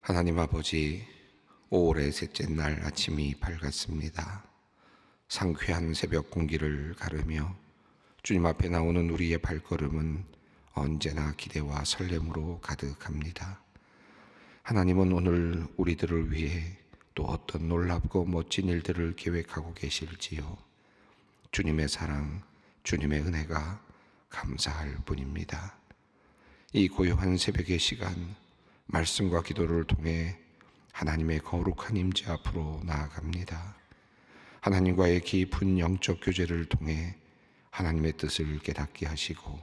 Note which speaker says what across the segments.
Speaker 1: 하나님 아버지, 5월의 셋째 날 아침이 밝았습니다. 상쾌한 새벽 공기를 가르며 주님 앞에 나오는 우리의 발걸음은 언제나 기대와 설렘으로 가득합니다. 하나님은 오늘 우리들을 위해 또 어떤 놀랍고 멋진 일들을 계획하고 계실지요. 주님의 사랑, 주님의 은혜가 감사할 뿐입니다. 이 고요한 새벽의 시간, 말씀과 기도를 통해 하나님의 거룩한 임재 앞으로 나아갑니다. 하나님과의 깊은 영적 교제를 통해 하나님의 뜻을 깨닫게 하시고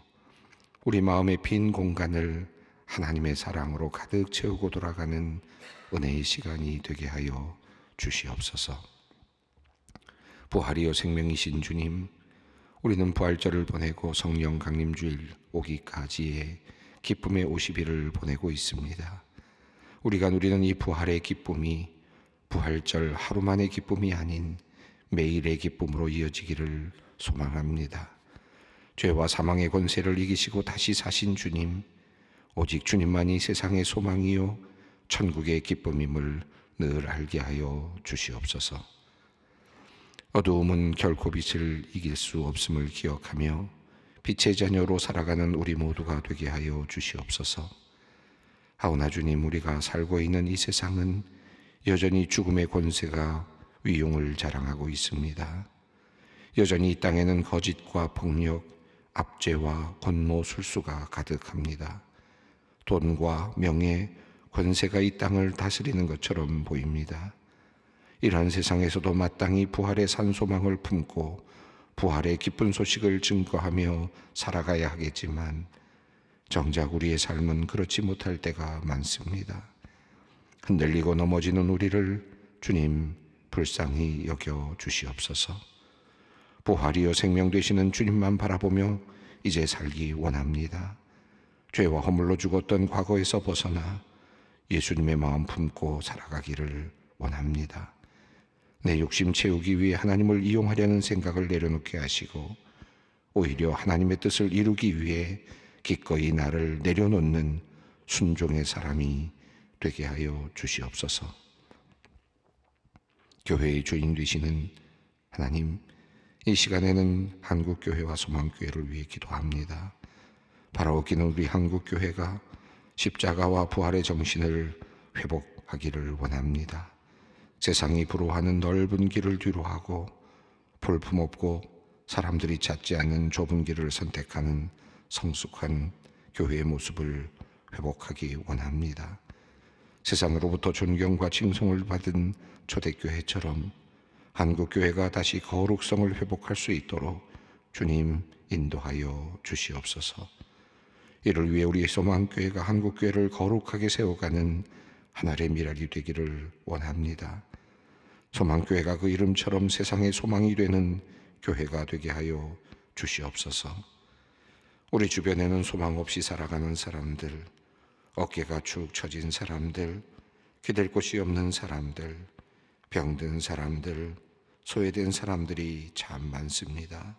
Speaker 1: 우리 마음의 빈 공간을 하나님의 사랑으로 가득 채우고 돌아가는 은혜의 시간이 되게 하여 주시옵소서. 부활이요 생명이신 주님, 우리는 부활절을 보내고 성령 강림주일 오기까지의 기쁨의 50일을 보내고 있습니다. 우리가 누리는 이 부활의 기쁨이 부활절 하루만의 기쁨이 아닌 매일의 기쁨으로 이어지기를 소망합니다. 죄와 사망의 권세를 이기시고 다시 사신 주님, 오직 주님만이 세상의 소망이요 천국의 기쁨임을 늘 알게 하여 주시옵소서. 어두움은 결코 빛을 이길 수 없음을 기억하며 빛의 자녀로 살아가는 우리 모두가 되게 하여 주시옵소서. 하오나 주님, 우리가 살고 있는 이 세상은 여전히 죽음의 권세가 위용을 자랑하고 있습니다. 여전히 이 땅에는 거짓과 폭력, 압제와 권모술수가 가득합니다. 돈과 명예, 권세가 이 땅을 다스리는 것처럼 보입니다. 이러한 세상에서도 마땅히 부활의 산소망을 품고 부활의 기쁜 소식을 증거하며 살아가야 하겠지만 정작 우리의 삶은 그렇지 못할 때가 많습니다. 흔들리고 넘어지는 우리를 주님 불쌍히 여겨 주시옵소서. 부활이요 생명 되시는 주님만 바라보며 이제 살기 원합니다. 죄와 허물로 죽었던 과거에서 벗어나 예수님의 마음 품고 살아가기를 원합니다. 내 욕심 채우기 위해 하나님을 이용하려는 생각을 내려놓게 하시고 오히려 하나님의 뜻을 이루기 위해 기꺼이 나를 내려놓는 순종의 사람이 되게 하여 주시옵소서. 교회의 주인 되시는 하나님, 이 시간에는 한국교회와 소망교회를 위해 기도합니다. 바라옵기는 우리 한국교회가 십자가와 부활의 정신을 회복하기를 원합니다. 세상이 부러워하는 넓은 길을 뒤로하고 볼품없고 사람들이 찾지 않는 좁은 길을 선택하는 성숙한 교회의 모습을 회복하기 원합니다. 세상으로부터 존경과 칭송을 받은 초대교회처럼 한국교회가 다시 거룩성을 회복할 수 있도록 주님 인도하여 주시옵소서. 이를 위해 우리 소망교회가 한국교회를 거룩하게 세워가는 하늘의 미랄이 되기를 원합니다. 소망교회가 그 이름처럼 세상의 소망이 되는 교회가 되게 하여 주시옵소서. 우리 주변에는 소망 없이 살아가는 사람들, 어깨가 축 처진 사람들, 기댈 곳이 없는 사람들, 병든 사람들, 소외된 사람들이 참 많습니다.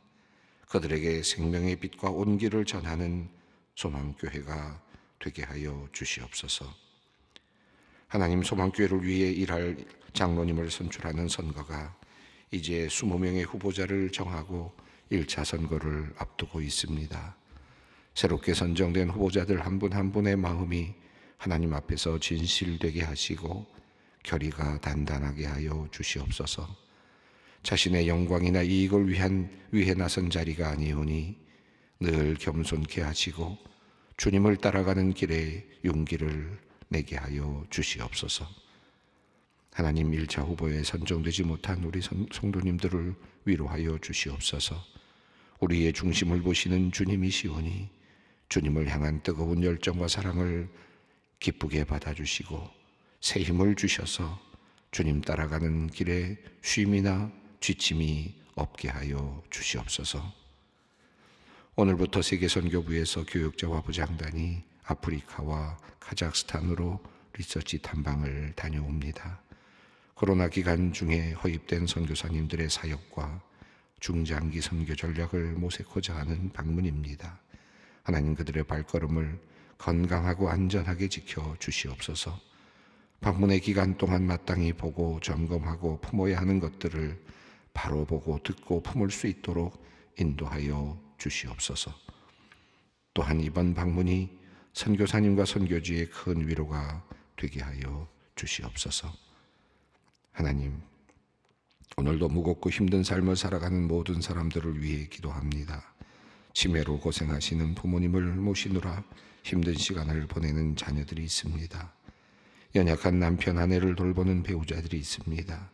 Speaker 1: 그들에게 생명의 빛과 온기를 전하는 소망교회가 되게 하여 주시옵소서. 하나님, 소망교회를 위해 일할 장로님을 선출하는 선거가 이제 20명의 후보자를 정하고 1차 선거를 앞두고 있습니다. 새롭게 선정된 후보자들 한 분 한 분의 마음이 하나님 앞에서 진실되게 하시고 결의가 단단하게 하여 주시옵소서. 자신의 영광이나 이익을 위해 나선 자리가 아니오니 늘 겸손케 하시고 주님을 따라가는 길에 용기를 내게 하여 주시옵소서. 하나님, 1차 후보에 선정되지 못한 우리 성도님들을 위로하여 주시옵소서. 우리의 중심을 보시는 주님이시오니 주님을 향한 뜨거운 열정과 사랑을 기쁘게 받아주시고 새 힘을 주셔서 주님 따라가는 길에 쉼이나 지침이 없게 하여 주시옵소서. 오늘부터 세계선교부에서 교육자와 부장단이 아프리카와 카자흐스탄으로 리서치 탐방을 다녀옵니다. 코로나 기간 중에 허입된 선교사님들의 사역과 중장기 선교 전략을 모색하자 하는 방문입니다. 하나님, 그들의 발걸음을 건강하고 안전하게 지켜 주시옵소서. 방문의 기간 동안 마땅히 보고 점검하고 품어야 하는 것들을 바로 보고 듣고 품을 수 있도록 인도하여 주시옵소서. 또한 이번 방문이 선교사님과 선교지의 큰 위로가 되게 하여 주시옵소서. 하나님, 오늘도 무겁고 힘든 삶을 살아가는 모든 사람들을 위해 기도합니다. 치매로 고생하시는 부모님을 모시느라 힘든 시간을 보내는 자녀들이 있습니다. 연약한 남편, 아내를 돌보는 배우자들이 있습니다.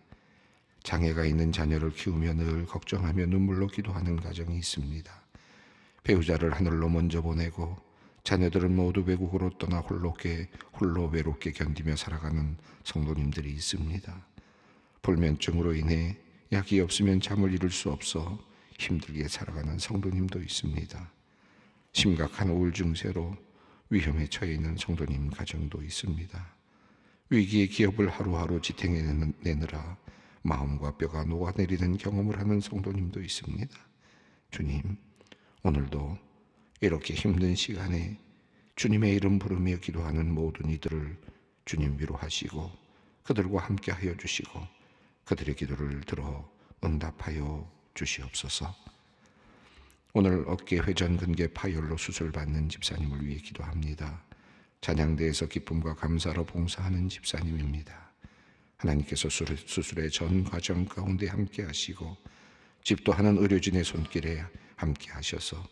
Speaker 1: 장애가 있는 자녀를 키우며 늘 걱정하며 눈물로 기도하는 가정이 있습니다. 배우자를 하늘로 먼저 보내고 자녀들은 모두 외국으로 떠나 홀로 외롭게 견디며 살아가는 성도님들이 있습니다. 불면증으로 인해 약이 없으면 잠을 이룰 수 없어 힘들게 살아가는 성도님도 있습니다. 심각한 우울 증세로 위험에 처해 있는 성도님 가정도 있습니다. 위기의 기업을 하루하루 지탱해내느라 마음과 뼈가 녹아내리는 경험을 하는 성도님도 있습니다. 주님, 오늘도 이렇게 힘든 시간에 주님의 이름 부르며 기도하는 모든 이들을 주님 위로하시고 그들과 함께 하여 주시고 그들의 기도를 들어 응답하여 주시옵소서. 오늘 어깨 회전 근개 파열로 수술받는 집사님을 위해 기도합니다. 찬양대에서 기쁨과 감사로 봉사하는 집사님입니다. 하나님께서 수술의 전 과정 가운데 함께 하시고 집도하는 의료진의 손길에 함께 하셔서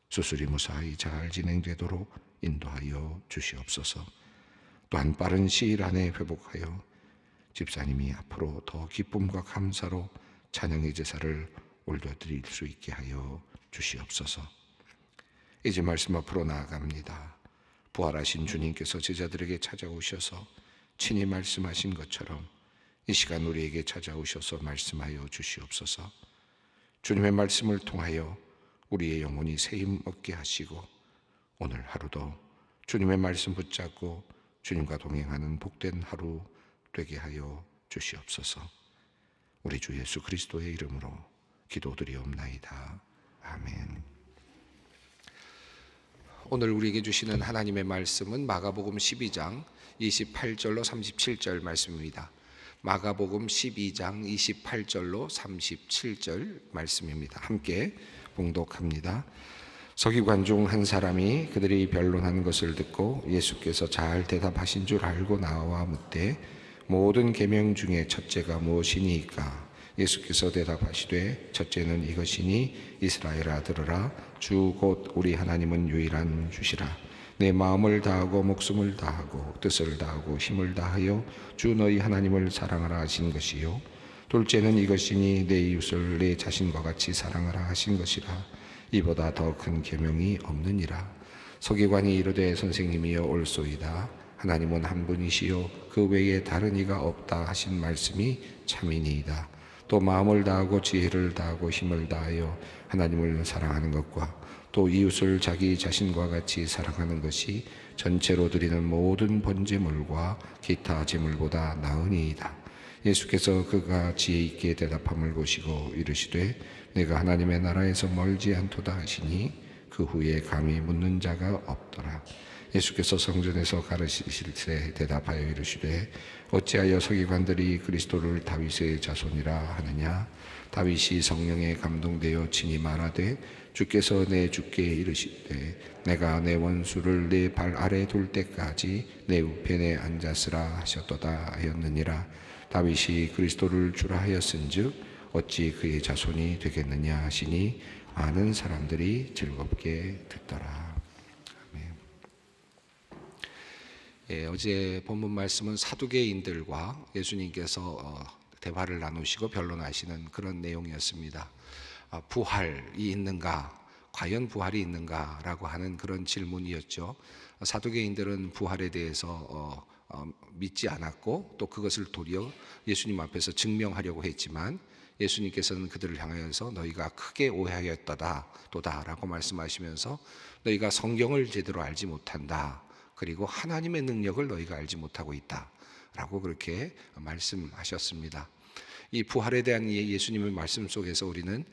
Speaker 1: 수술이 무사히 잘 진행되도록 인도하여 주시옵소서. 또한 빠른 시일 안에 회복하여 집사님이 앞으로 더 기쁨과 감사로 찬양의 제사를 올려드릴 수 있게 하여 주시옵소서. 이제 말씀 앞으로 나아갑니다. 부활하신 주님께서 제자들에게 찾아오셔서 친히 말씀하신 것처럼 이 시간 우리에게 찾아오셔서 말씀하여 주시옵소서. 주님의 말씀을 통하여 우리의 영혼이 새힘 얻게 하시고 오늘 하루도 주님의 말씀 붙잡고 주님과 동행하는 복된 하루 되게 하여 주시옵소서. 우리 주 예수 그리스도의 이름으로 기도드리옵나이다. 아멘. 오늘 우리에게 주시는 하나님의 말씀은 마가복음 12장 28절로 37절 말씀입니다. 마가복음 12장 28절로 37절 말씀입니다. 함께 봉독합니다. 서기관 중 한 사람이 그들이 변론한 것을 듣고 예수께서 잘 대답하신 줄 알고 나와 묻되 모든 계명 중에 첫째가 무엇이니까? 예수께서 대답하시되 첫째는 이것이니 이스라엘아 들으라 주 곧 우리 하나님은 유일한 주시라. 내 마음을 다하고 목숨을 다하고 뜻을 다하고 힘을 다하여 주 너희 하나님을 사랑하라 하신 것이요 둘째는 이것이니 내 이웃을 내 자신과 같이 사랑하라 하신 것이라. 이보다 더 큰 계명이 없느니라. 서기관이 이르되 선생님이여 옳소이다. 하나님은 한 분이시요 그 외에 다른 이가 없다 하신 말씀이 참이니이다. 또 마음을 다하고 지혜를 다하고 힘을 다하여 하나님을 사랑하는 것과 또 이웃을 자기 자신과 같이 사랑하는 것이 전체로 드리는 모든 번제물과 기타 제물보다 나으니이다. 예수께서 그가 지혜 있게 대답함을 보시고 이르시되 내가 하나님의 나라에서 멀지 않도다 하시니 그 후에 감히 묻는 자가 없더라. 예수께서 성전에서 가르치실 때 대답하여 이르시되 어찌하여 서기관들이 그리스도를 다윗의 자손이라 하느냐? 다윗이 성령에 감동되어 친히 말하되 주께서 내 주께 이르시되 내가 내 원수를 내 발 아래 둘 때까지 내 우편에 앉았으라 하셨도다 하였느니라. 다윗이 그리스도를 주라 하였은즉 어찌 그의 자손이 되겠느냐 하시니 많은 사람들이 즐겁게 듣더라. 어제 본문 말씀은 사두개인들과 예수님께서 대화를 나누시고 변론하시는 그런 내용이었습니다. 부활이 있는가? 과연 부활이 있는가라고 하는 그런 질문이었죠. 사두개인들은 부활에 대해서 믿지 않았고 또 그것을 도리어 예수님 앞에서 증명하려고 했지만 예수님께서는 그들을 향하여서 너희가 크게 오해하였도다라고 말씀하시면서 너희가 성경을 제대로 알지 못한다. 그리고 하나님의 능력을 너희가 알지 못하고 있다라고 그렇게 말씀하셨습니다. 이 부활에 대한 예수님의 말씀 속에서 우리는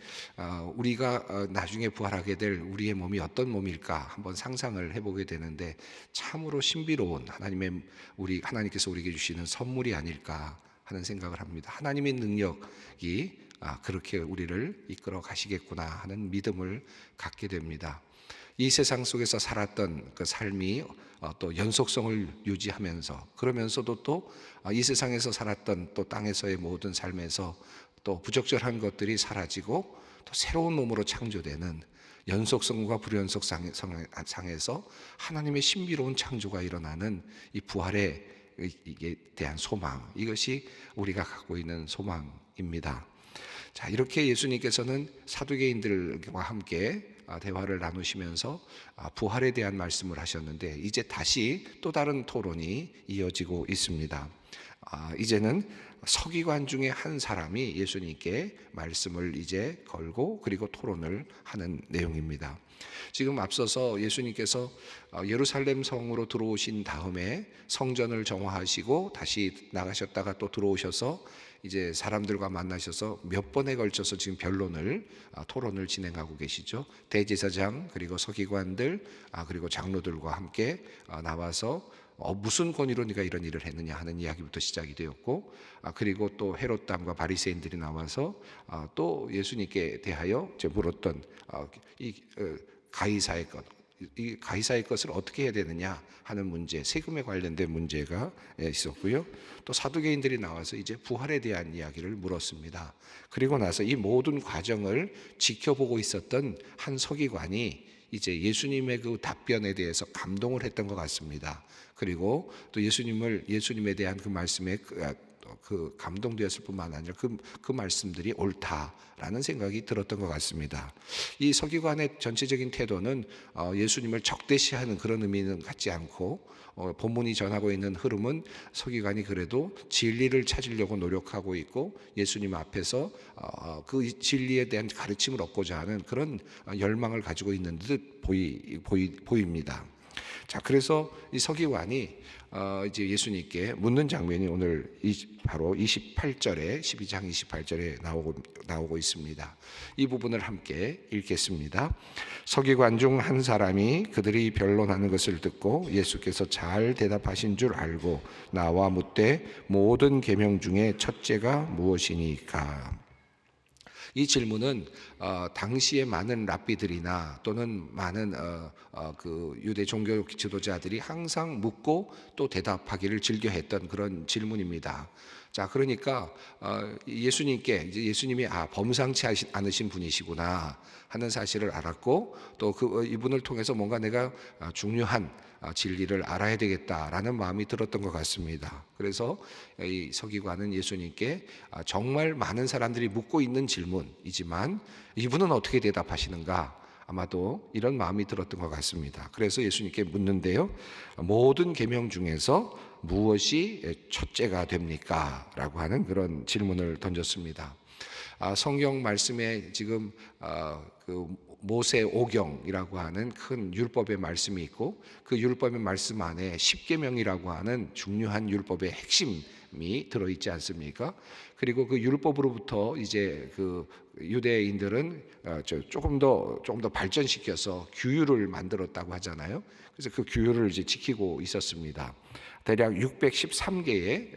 Speaker 1: 우리가 나중에 부활하게 될 우리의 몸이 어떤 몸일까 한번 상상을 해보게 되는데, 참으로 신비로운 하나님께서 우리에게 주시는 선물이 아닐까 하는 생각을 합니다. 하나님의 능력이 그렇게 우리를 이끌어 가시겠구나 하는 믿음을 갖게 됩니다. 이 세상 속에서 살았던 그 삶이 또 연속성을 유지하면서, 그러면서도 또 이 세상에서 살았던 또 땅에서의 모든 삶에서 또 부적절한 것들이 사라지고 또 새로운 몸으로 창조되는 연속성과 불연속상에서 하나님의 신비로운 창조가 일어나는 이 부활에 대한 소망, 이것이 우리가 갖고 있는 소망입니다. 자, 이렇게 예수님께서는 사두개인들과 함께 대화를 나누시면서 부활에 대한 말씀을 하셨는데, 이제 다시 또 다른 토론이 이어지고 있습니다. 이제는 서기관 중에 한 사람이 예수님께 말씀을 이제 걸고 그리고 토론을 하는 내용입니다. 지금 앞서서 예수님께서 예루살렘 성으로 들어오신 다음에 성전을 정화하시고 다시 나가셨다가 또 들어오셔서 이제 사람들과 만나셔서 몇 번에 걸쳐서 지금 토론을 진행하고 계시죠. 대제사장 그리고 서기관들 그리고 장로들과 함께 나와서 무슨 권위로 네가 이런 일을 했느냐 하는 이야기부터 시작이 되었고, 그리고 또 헤롯 당과 바리새인들이 나와서 또 예수님께 대하여 물었던 가이사의 것, 이 가이사의 것을 어떻게 해야 되느냐 하는 문제, 세금에 관련된 문제가 있었고요. 또 사두개인들이 나와서 이제 부활에 대한 이야기를 물었습니다. 그리고 나서 이 모든 과정을 지켜보고 있었던 한 서기관이 이제 예수님의 그 답변에 대해서 감동을 했던 것 같습니다. 그리고 또 예수님에 대한 그 말씀에 그 감동되었을 뿐만 아니라 그 말씀들이 옳다라는 생각이 들었던 것 같습니다. 이 서기관의 전체적인 태도는 예수님을 적대시하는 그런 의미는 갖지 않고, 본문이 전하고 있는 흐름은 서기관이 그래도 진리를 찾으려고 노력하고 있고 예수님 앞에서 그 진리에 대한 가르침을 얻고자 하는 그런 열망을 가지고 있는 듯 보입니다. 자, 그래서 이 서기관이 이제 예수님께 묻는 장면이 오늘 바로 28절에 12장 28절에 나오고 있습니다. 이 부분을 함께 읽겠습니다. 서기관 중 한 사람이 그들이 변론하는 것을 듣고 예수께서 잘 대답하신 줄 알고 나와 묻되 모든 계명 중에 첫째가 무엇이니까? 이 질문은 당시에 많은 랍비들이나 또는 많은 그 유대 종교 지도자들이 항상 묻고 또 대답하기를 즐겨했던 그런 질문입니다. 자, 그러니까 예수님이 범상치 않으신 분이시구나 하는 사실을 알았고, 또 이분을 통해서 뭔가 내가 중요한 진리를 알아야 되겠다라는 마음이 들었던 것 같습니다. 그래서 이 서기관은 예수님께 정말 많은 사람들이 묻고 있는 질문이지만 이분은 어떻게 대답하시는가, 아마도 이런 마음이 들었던 것 같습니다. 그래서 예수님께 묻는데요, 모든 계명 중에서 무엇이 첫째가 됩니까? 라고 하는 그런 질문을 던졌습니다. 성경 말씀에 지금 그 모세 오경이라고 하는 큰 율법의 말씀이 있고, 그 율법의 말씀 안에 십계명이라고 하는 중요한 율법의 핵심이 들어있지 않습니까? 그리고 그 율법으로부터 이제 그 유대인들은 조금 더 발전시켜서 규율을 만들었다고 하잖아요. 그래서 그 규율을 이제 지키고 있었습니다. 대략 613개의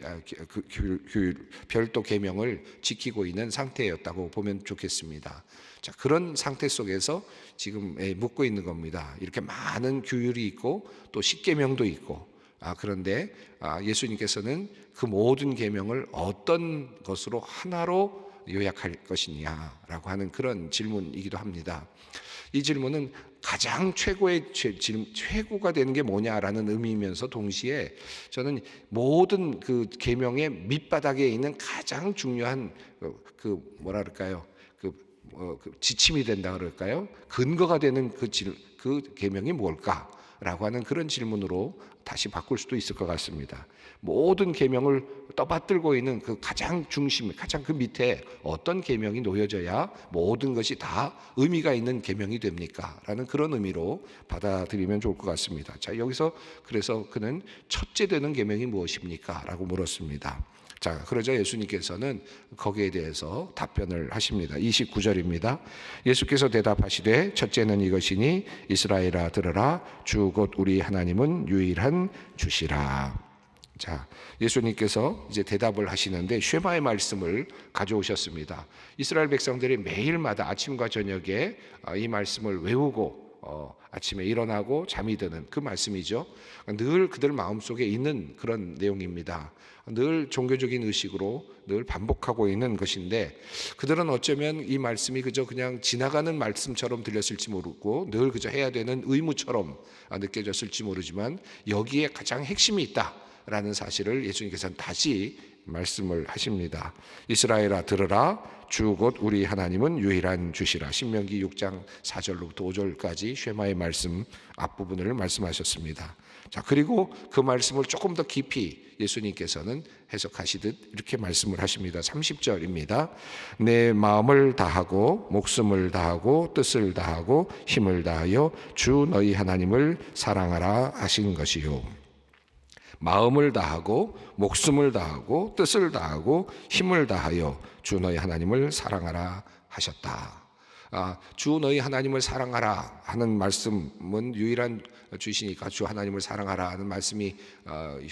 Speaker 1: 별도 계명을 지키고 있는 상태였다고 보면 좋겠습니다. 자, 그런 상태 속에서 지금 묻고 있는 겁니다. 이렇게 많은 규율이 있고 또 십계명도 있고, 그런데 예수님께서는 그 모든 계명을 어떤 것으로 하나로 요약할 것이냐라고 하는 그런 질문이기도 합니다. 이 질문은 가장 최고가 되는 게 뭐냐라는 의미이면서 동시에 저는 모든 그 계명의 밑바닥에 있는 가장 중요한 그 지침이 된다 그럴까요? 근거가 되는 그 계명이 뭘까라고 하는 그런 질문으로 다시 바꿀 수도 있을 것 같습니다. 모든 계명을 떠받들고 있는 그 가장 중심, 가장 그 밑에 어떤 계명이 놓여져야 모든 것이 다 의미가 있는 계명이 됩니까? 라는 그런 의미로 받아들이면 좋을 것 같습니다. 자, 여기서 그래서 그는 첫째 되는 계명이 무엇입니까? 라고 물었습니다. 자, 그러자 예수님께서는 거기에 대해서 답변을 하십니다. 29절입니다. 예수께서 대답하시되 첫째는 이것이니 이스라엘아 들으라 주 곧 우리 하나님은 유일한 주시라. 자, 예수님께서 이제 대답을 하시는데 쉐마의 말씀을 가져오셨습니다. 이스라엘 백성들이 매일마다 아침과 저녁에 이 말씀을 외우고 아침에 일어나고 잠이 드는 그 말씀이죠. 늘 그들 마음속에 있는 그런 내용입니다. 늘 종교적인 의식으로 늘 반복하고 있는 것인데 그들은 어쩌면 이 말씀이 그저 그냥 지나가는 말씀처럼 들렸을지 모르고 늘 그저 해야 되는 의무처럼 느껴졌을지 모르지만 여기에 가장 핵심이 있다라는 사실을 예수님께서는 다시 말씀을 하십니다. 이스라엘아 들으라 주 곧 우리 하나님은 유일한 주시라. 신명기 6장 4절로부터 5절까지 쉐마의 말씀 앞부분을 말씀하셨습니다. 자, 그리고 그 말씀을 조금 더 깊이 예수님께서는 해석하시듯 이렇게 말씀을 하십니다. 30절입니다. 내 마음을 다하고 목숨을 다하고 뜻을 다하고 힘을 다하여 주 너희 하나님을 사랑하라 하신 것이요. 마음을 다하고 목숨을 다하고 뜻을 다하고 힘을 다하여 주 너희 하나님을 사랑하라 하셨다. 주 너희 하나님을 사랑하라 하는 말씀은 유일한 주시니까 주 하나님을 사랑하라 하는 말씀이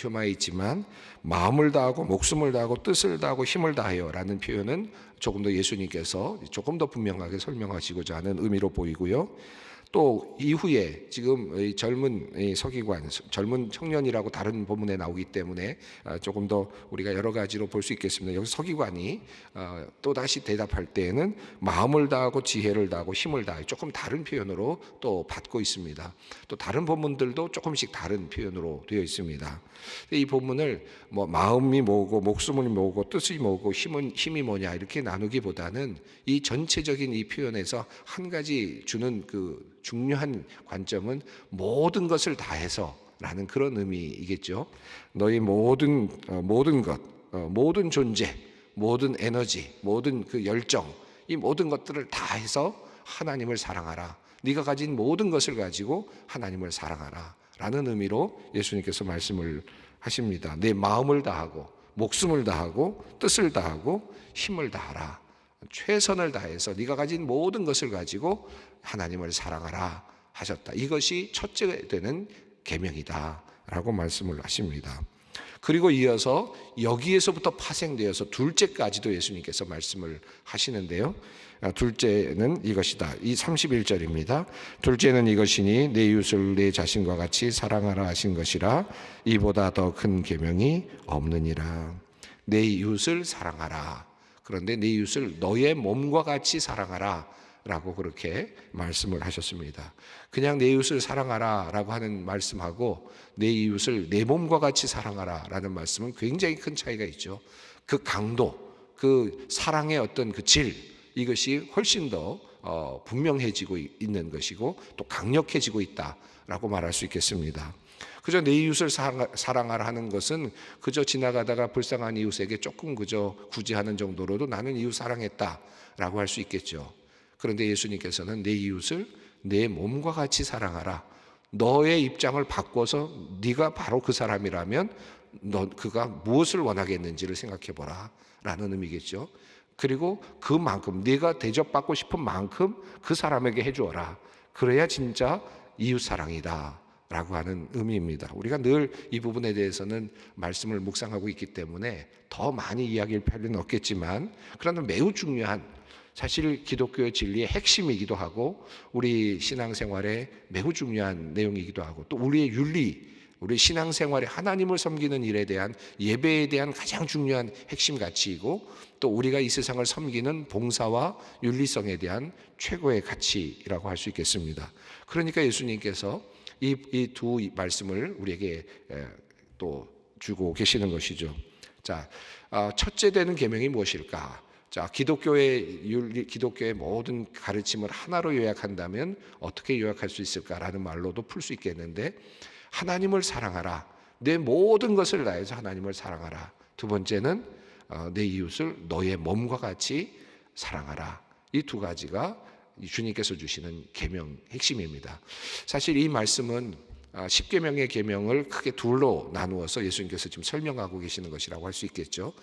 Speaker 1: 효마에 있지만 마음을 다하고 목숨을 다하고 뜻을 다하고 힘을 다하여 라는 표현은 조금 더 예수님께서 조금 더 분명하게 설명하시고자 하는 의미로 보이고요. 또 이후에 지금 젊은 서기관, 젊은 청년이라고 다른 본문에 나오기 때문에 조금 더 우리가 여러 가지로 볼 수 있겠습니다. 여기 서기관이 또 다시 대답할 때에는 마음을 다하고 지혜를 다하고 힘을 다하여 조금 다른 표현으로 또 받고 있습니다. 또 다른 본문들도 조금씩 다른 표현으로 되어 있습니다. 이 본문을 뭐 마음이 뭐고 목숨이 뭐고 뜻이 뭐고 힘이 뭐냐 이렇게 나누기보다는 이 전체적인 이 표현에서 한 가지 주는 그 중요한 관점은 모든 것을 다해서 라는 그런 의미이겠죠. 너희 모든 것, 모든 존재, 모든 에너지, 모든 그 열정, 이 모든 것들을 다해서 하나님을 사랑하라. 네가 가진 모든 것을 가지고 하나님을 사랑하라 라는 의미로 예수님께서 말씀을 하십니다. 내 마음을 다하고 목숨을 다하고 뜻을 다하고 힘을 다하라. 최선을 다해서 네가 가진 모든 것을 가지고 하나님을 사랑하라 하셨다. 이것이 첫째 되는 계명이다 라고 말씀을 하십니다. 그리고 이어서 여기에서부터 파생되어서 둘째까지도 예수님께서 말씀을 하시는데요. 둘째는 이것이다. 이 31절입니다. 둘째는 이것이니 내 이웃을 내 자신과 같이 사랑하라 하신 것이라. 이보다 더 큰 계명이 없느니라. 내 이웃을 사랑하라. 그런데 내 이웃을 너의 몸과 같이 사랑하라 라고 그렇게 말씀을 하셨습니다. 그냥 내 이웃을 사랑하라 라고 하는 말씀하고 내 이웃을 내 몸과 같이 사랑하라 라는 말씀은 굉장히 큰 차이가 있죠. 그 강도, 그 사랑의 어떤 그 질, 이것이 훨씬 더 분명해지고 있는 것이고 또 강력해지고 있다라고 말할 수 있겠습니다. 그저 내 이웃을 사랑하라 하는 것은 그저 지나가다가 불쌍한 이웃에게 조금 그저 구제하는 정도로도 나는 이웃 사랑했다라고 할 수 있겠죠. 그런데 예수님께서는 내 이웃을 내 몸과 같이 사랑하라. 너의 입장을 바꿔서 네가 바로 그 사람이라면 그가 무엇을 원하겠는지를 생각해 보라 라는 의미겠죠. 그리고 그만큼 네가 대접받고 싶은 만큼 그 사람에게 해주어라. 그래야 진짜 이웃 사랑이다 라고 하는 의미입니다. 우리가 늘 이 부분에 대해서는 말씀을 묵상하고 있기 때문에 더 많이 이야기할 필요는 없겠지만 그러나 매우 중요한 사실 기독교의 진리의 핵심이기도 하고 우리 신앙생활에 매우 중요한 내용이기도 하고 또 우리의 윤리, 우리 신앙생활에 하나님을 섬기는 일에 대한 예배에 대한 가장 중요한 핵심 가치이고 또 우리가 이 세상을 섬기는 봉사와 윤리성에 대한 최고의 가치라고 할 수 있겠습니다. 그러니까 예수님께서 이 두 말씀을 우리에게 또 주고 계시는 것이죠. 자, 첫째 되는 계명이 무엇일까? 자, 기독교의 모든 가르침을 하나로 요약한다면 어떻게 요약할 수 있을까라는 말로도 풀 수 있겠는데 하나님을 사랑하라. 내 모든 것을 다해서 하나님을 사랑하라. 두 번째는 내 이웃을 너의 몸과 같이 사랑하라. 이 두 가지가 주님께서 주시는 계명 핵심입니다. 사실 이 말씀은 10계명의 계명을 크게 둘로 나누어서 예수님께서 지금 설명하고 계시는 것이라고 할 수 있겠죠.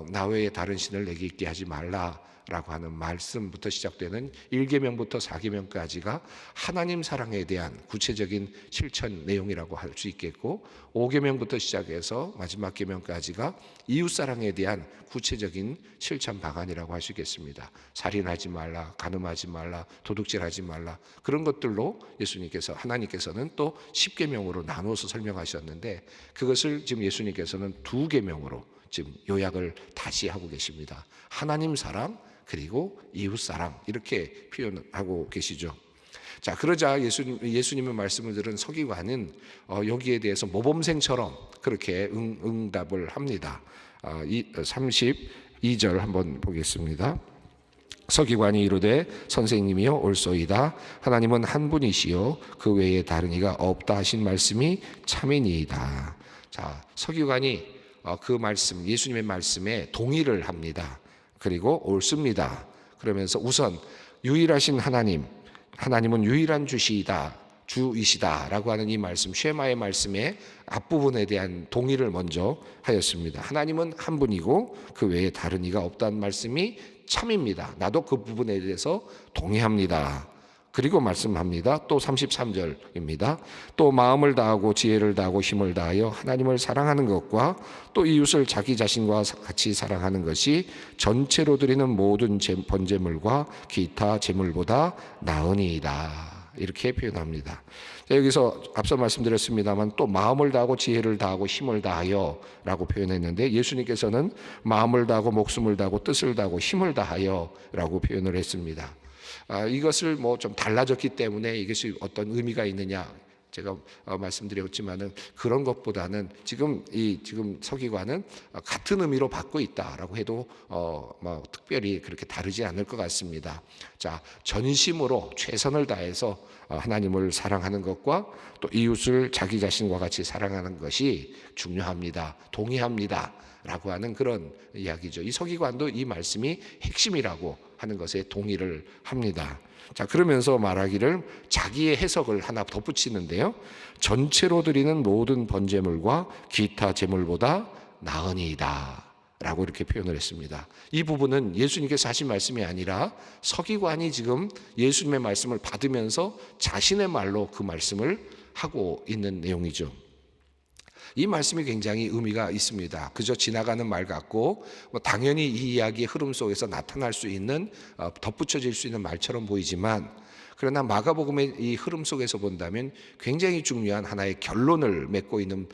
Speaker 1: 나 외에 다른 신을 내게 있게 하지 말라라고 하는 말씀부터 시작되는 1계명부터 4계명까지가 하나님 사랑에 대한 구체적인 실천 내용이라고 할 수 있겠고, 5계명부터 시작해서 마지막 계명까지가 이웃 사랑에 대한 구체적인 실천 방안이라고 할 수 있겠습니다. 살인하지 말라, 간음하지 말라, 도둑질하지 말라, 그런 것들로 예수님께서, 하나님께서는 또 10계명으로 나누어서 설명하셨는데, 그것을 지금 예수님께서는 2계명으로 지금 요약을 다시 하고 계십니다. 하나님 사랑 그리고 이웃 사랑, 이렇게 표현하고 계시죠. 자, 그러자 예수님의 말씀을 들은 서기관은 여기에 대해서 모범생처럼 그렇게 응답을 합니다. 32절 한번 보겠습니다. 서기관이 이르되 선생님이여 옳소이다. 하나님은 한 분이시요 그 외에 다른 이가 없다 하신 말씀이 참이니이다. 자, 서기관이 그 말씀, 예수님의 말씀에 동의를 합니다. 그리고 옳습니다. 그러면서 우선 유일하신 하나님은 유일한 주이시다라고 하는 이 말씀, 쉐마의 말씀의 앞부분에 대한 동의를 먼저 하였습니다. 하나님은 한 분이고 그 외에 다른 이가 없다는 말씀이 참입니다. 나도 그 부분에 대해서 동의합니다. 그리고 말씀합니다. 또 33절입니다. 또 마음을 다하고 지혜를 다하고 힘을 다하여 하나님을 사랑하는 것과 또 이웃을 자기 자신과 같이 사랑하는 것이 전체로 드리는 모든 번제물과 기타 제물보다 나으니이다. 이렇게 표현합니다. 여기서 앞서 말씀드렸습니다만 또 마음을 다하고 지혜를 다하고 힘을 다하여 라고 표현했는데, 예수님께서는 마음을 다하고 목숨을 다하고 뜻을 다하고 힘을 다하여 라고 표현을 했습니다. 이것을 뭐 좀 달라졌기 때문에 이것이 어떤 의미가 있느냐, 제가 말씀드렸지만은 그런 것보다는 지금 서기관은 같은 의미로 받고 있다라고 해도 뭐 특별히 그렇게 다르지 않을 것 같습니다. 자, 전심으로 최선을 다해서 하나님을 사랑하는 것과 또 이웃을 자기 자신과 같이 사랑하는 것이 중요합니다. 동의합니다. 라고 하는 그런 이야기죠. 이 서기관도 이 말씀이 핵심이라고 하는 것에 동의를 합니다. 자, 그러면서 말하기를 자기의 해석을 하나 덧붙이는데요. 전체로 드리는 모든 번제물과 기타 제물보다 나으니이다 라고 이렇게 표현을 했습니다. 이 부분은 예수님께서 하신 말씀이 아니라 서기관이 지금 예수님의 말씀을 받으면서 자신의 말로 그 말씀을 하고 있는 내용이죠. 이 말씀이 굉장히 의미가 있습니다. 그저 지나가는 말 같고 당연히 이 이야기의 흐름 속에서 나타날 수 있는, 덧붙여질 수 있는 말처럼 보이지만, 그러나 마가복음의 이 흐름 속에서 본다면 굉장히 중요한 하나의 결론을 맺고 있는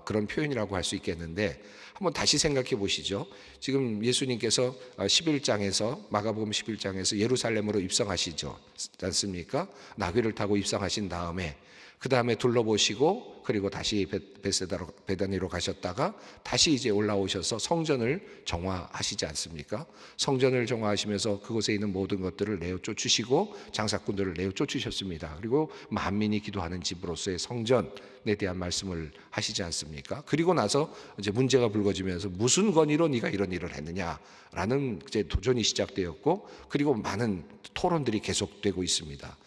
Speaker 1: 그런 표현이라고 할 수 있겠는데, 한번 다시 생각해 보시죠. 지금 예수님께서 11장에서 마가복음 11장에서 예루살렘으로 입성하시죠 않습니까? 나귀를 타고 입성하신 다음에 그 다음에 둘러보시고 그리고 다시 베다니로 가셨다가 다시 이제 올라오셔서 성전을 정화하시지 않습니까? 성전을 정화하시면서 그곳에 있는 모든 것들을 내어 쫓으시고 장사꾼들을 내어 쫓으셨습니다. 그리고 만민이 기도하는 집으로서의 성전에 대한 말씀을 하시지 않습니까? 그리고 나서 이제 문제가 불거지면서 무슨 권위로 네가 이런 일을 했느냐라는 이제 도전이 시작되었고, 그리고 많은 토론들이 계속되고 있습니다.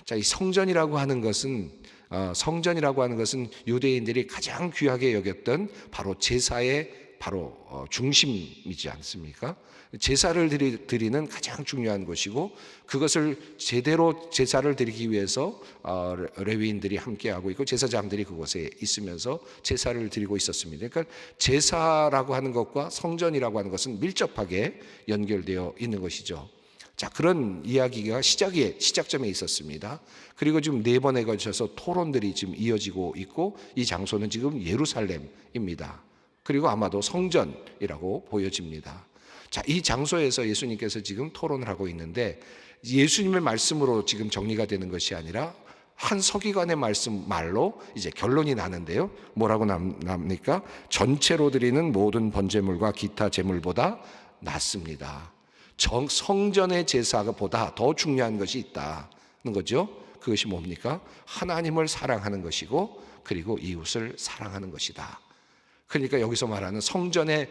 Speaker 1: 자, 이 성전이라고 하는 것은 유대인들이 가장 귀하게 여겼던 바로 제사의 중심이지 않습니까? 제사를 드리는 가장 중요한 것이고, 그것을 제대로 제사를 드리기 위해서 레위인들이 함께하고 있고 제사장들이 그곳에 있으면서 제사를 드리고 있었습니다. 그러니까 제사라고 하는 것과 성전이라고 하는 것은 밀접하게 연결되어 있는 것이죠. 자, 그런 이야기가 시작점에 있었습니다. 그리고 지금 4번에 걸쳐서 토론들이 지금 이어지고 있고, 이 장소는 지금 예루살렘입니다. 그리고 아마도 성전이라고 보여집니다. 자, 이 장소에서 예수님께서 지금 토론을 하고 있는데, 예수님의 말씀으로 지금 정리가 되는 것이 아니라 한 서기관의 말로 이제 결론이 나는데요. 뭐라고 납니까? 전체로 드리는 모든 번제물과 기타 제물보다 낫습니다. 성전의 제사보다 더 중요한 것이 있다는 거죠. 그것이 뭡니까? 하나님을 사랑하는 것이고, 그리고 이웃을 사랑하는 것이다. 그러니까 여기서 말하는 성전의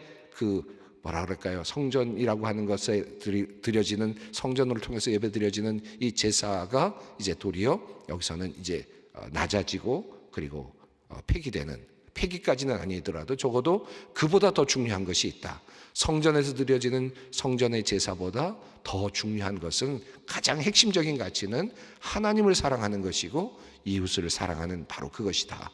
Speaker 1: 뭐라 그럴까요? 성전이라고 하는 것에 드려지는, 성전으로 통해서 예배 드려지는 이 제사가 이제 도리어 여기서는 이제 낮아지고 그리고 폐기되는, 폐기까지는 아니더라도 적어도 그보다 더 중요한 것이 있다. 성전에서 드려지는 성전의 제사보다 더 중요한 것은, 가장 핵심적인 가치는 하나님을 사랑하는 것이고 이웃을 사랑하는 바로 그것이다.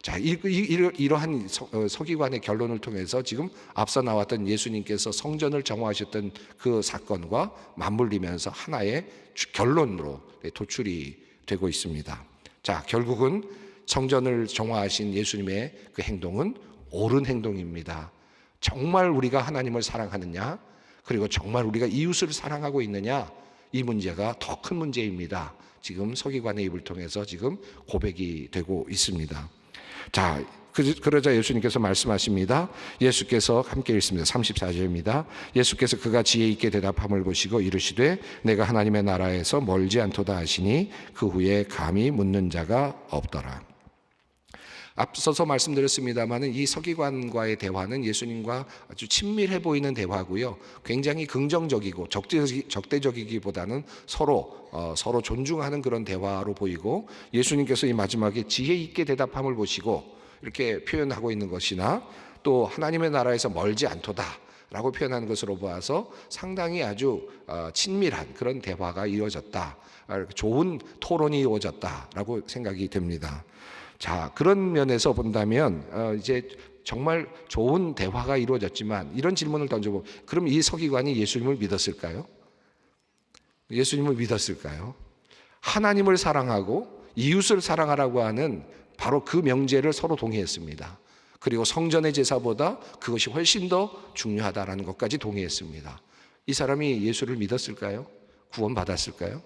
Speaker 1: 자, 이러한 서기관의 결론을 통해서 지금 앞서 나왔던 예수님께서 성전을 정화하셨던 그 사건과 맞물리면서 하나의 결론으로 도출이 되고 있습니다. 자, 결국은 성전을 정화하신 예수님의 그 행동은 옳은 행동입니다. 정말 우리가 하나님을 사랑하느냐, 그리고 정말 우리가 이웃을 사랑하고 있느냐, 이 문제가 더 큰 문제입니다. 지금 서기관의 입을 통해서 지금 고백이 되고 있습니다. 자, 그러자 예수님께서 말씀하십니다. 예수께서 함께 읽습니다. 34절입니다. 예수께서 그가 지혜 있게 대답함을 보시고 이르시되 내가 하나님의 나라에서 멀지 않도다 하시니 그 후에 감히 묻는 자가 없더라. 앞서서 말씀드렸습니다마는 이 서기관과의 대화는 예수님과 아주 친밀해 보이는 대화고요. 굉장히 긍정적이고 적대적이기보다는 서로 존중하는 그런 대화로 보이고, 예수님께서 이 마지막에 지혜 있게 대답함을 보시고 이렇게 표현하고 있는 것이나, 또 하나님의 나라에서 멀지 않도다 라고 표현하는 것으로 보아서 상당히 아주 친밀한 그런 대화가 이루어졌다, 좋은 토론이 이루어졌다라고 생각이 됩니다. 자, 그런 면에서 본다면 이제 정말 좋은 대화가 이루어졌지만, 이런 질문을 던져보면, 그럼 이 서기관이 예수님을 믿었을까요? 예수님을 믿었을까요? 하나님을 사랑하고 이웃을 사랑하라고 하는 바로 그 명제를 서로 동의했습니다. 그리고 성전의 제사보다 그것이 훨씬 더 중요하다라는 것까지 동의했습니다. 이 사람이 예수를 믿었을까요? 구원받았을까요?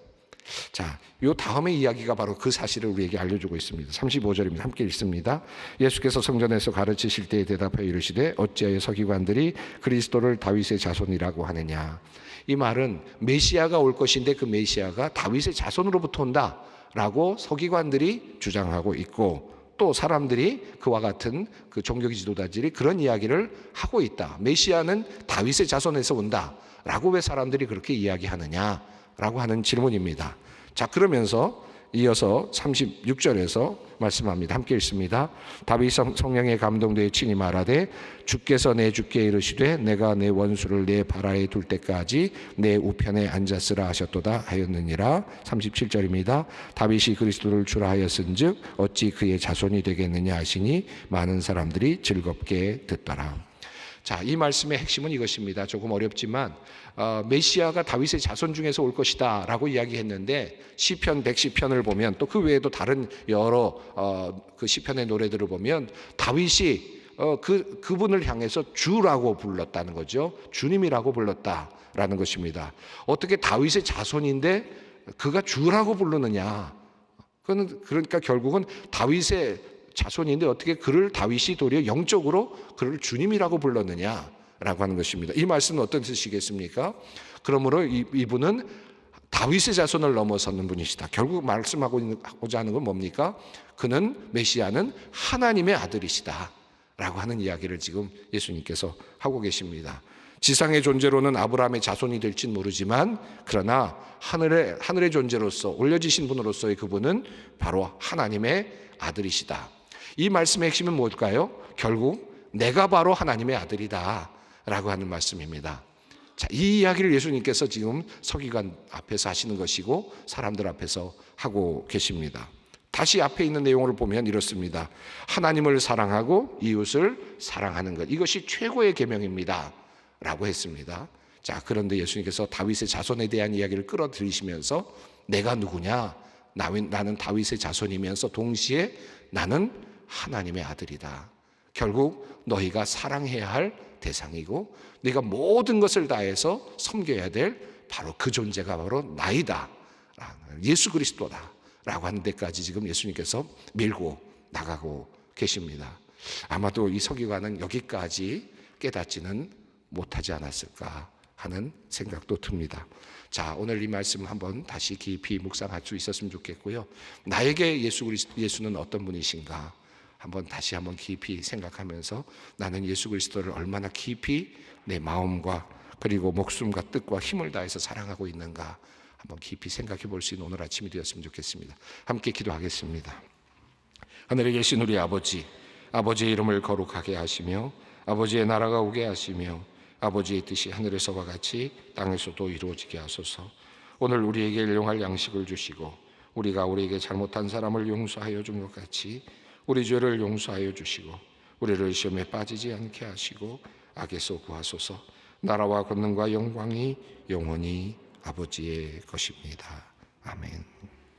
Speaker 1: 자, 요 다음의 이야기가 바로 그 사실을 우리에게 알려주고 있습니다. 35절입니다. 함께 읽습니다. 예수께서 성전에서 가르치실 때에 대답하여 이르시되 어찌하여 서기관들이 그리스도를 다윗의 자손이라고 하느냐. 이 말은 메시아가 올 것인데 그 메시아가 다윗의 자손으로부터 온다라고 서기관들이 주장하고 있고, 또 사람들이 그와 같은 그 종교 지도자들이 그런 이야기를 하고 있다. 메시아는 다윗의 자손에서 온다라고 왜 사람들이 그렇게 이야기하느냐라고 하는 질문입니다. 자, 그러면서 이어서 36절에서 말씀합니다. 함께 읽습니다. 다윗 성령에 감동되어 친히 말하되 주께서 내 주께 이르시되 내가 내 원수를 내 발 아래 둘 때까지 내 우편에 앉았으라 하셨도다 하였느니라. 37절입니다. 다윗이 그리스도를 주라 하였은즉 어찌 그의 자손이 되겠느냐 하시니 많은 사람들이 즐겁게 듣더라. 자, 이 말씀의 핵심은 이것입니다. 조금 어렵지만 메시아가 다윗의 자손 중에서 올 것이다 라고 이야기했는데, 시편 110편을 보면, 또 그 외에도 다른 여러 그 시편의 노래들을 보면 다윗이 그분을 향해서 주라고 불렀다는 거죠. 주님이라고 불렀다라는 것입니다. 어떻게 다윗의 자손인데 그가 주라고 부르느냐. 그러니까 결국은 다윗의 자손인데 어떻게 그를 다윗이 도리어 영적으로 그를 주님이라고 불렀느냐라고 하는 것입니다. 이 말씀은 어떤 뜻이겠습니까? 그러므로 이분은 다윗의 자손을 넘어서는 분이시다. 결국 말씀하고자 하는 건 뭡니까? 그는, 메시아는 하나님의 아들이시다 라고 하는 이야기를 지금 예수님께서 하고 계십니다. 지상의 존재로는 아브라함의 자손이 될진 모르지만, 그러나 하늘의 존재로서 올려지신 분으로서의 그분은 바로 하나님의 아들이시다. 이 말씀의 핵심은 뭘까요? 결국 내가 바로 하나님의 아들이다 라고 하는 말씀입니다. 자, 이 이야기를 예수님께서 지금 서기관 앞에서 하시는 것이고 사람들 앞에서 하고 계십니다. 다시 앞에 있는 내용을 보면 이렇습니다. 하나님을 사랑하고 이웃을 사랑하는 것, 이것이 최고의 계명입니다 라고 했습니다. 자, 그런데 예수님께서 다윗의 자손에 대한 이야기를 끌어들이시면서 내가 누구냐? 나는 다윗의 자손이면서 동시에 나는 하나님의 아들이다. 결국 너희가 사랑해야 할 대상이고 네가 모든 것을 다해서 섬겨야 될 바로 그 존재가 바로 나이다. 예수 그리스도다 라고 하는 데까지 지금 예수님께서 밀고 나가고 계십니다. 아마도 이 서기관은 여기까지 깨닫지는 못하지 않았을까 하는 생각도 듭니다. 자, 오늘 이 말씀 한번 다시 깊이 묵상할 수 있었으면 좋겠고요. 나에게 예수는 어떤 분이신가? 다시 한번 깊이 생각하면서 나는 예수 그리스도를 얼마나 깊이 내 마음과 그리고 목숨과 뜻과 힘을 다해서 사랑하고 있는가 한번 깊이 생각해 볼 수 있는 오늘 아침이 되었으면 좋겠습니다. 함께 기도하겠습니다. 하늘에 계신 우리 아버지, 아버지의 이름을 거룩하게 하시며 아버지의 나라가 오게 하시며 아버지의 뜻이 하늘에서와 같이 땅에서도 이루어지게 하소서. 오늘 우리에게 일용할 양식을 주시고 우리가 우리에게 잘못한 사람을 용서하여 준 것 같이 우리 죄를 용서하여 주시고 우리를 시험에 빠지지 않게 하시고 악에서 구하소서. 나라와 권능과 영광이 영원히 아버지의 것입니다. 아멘.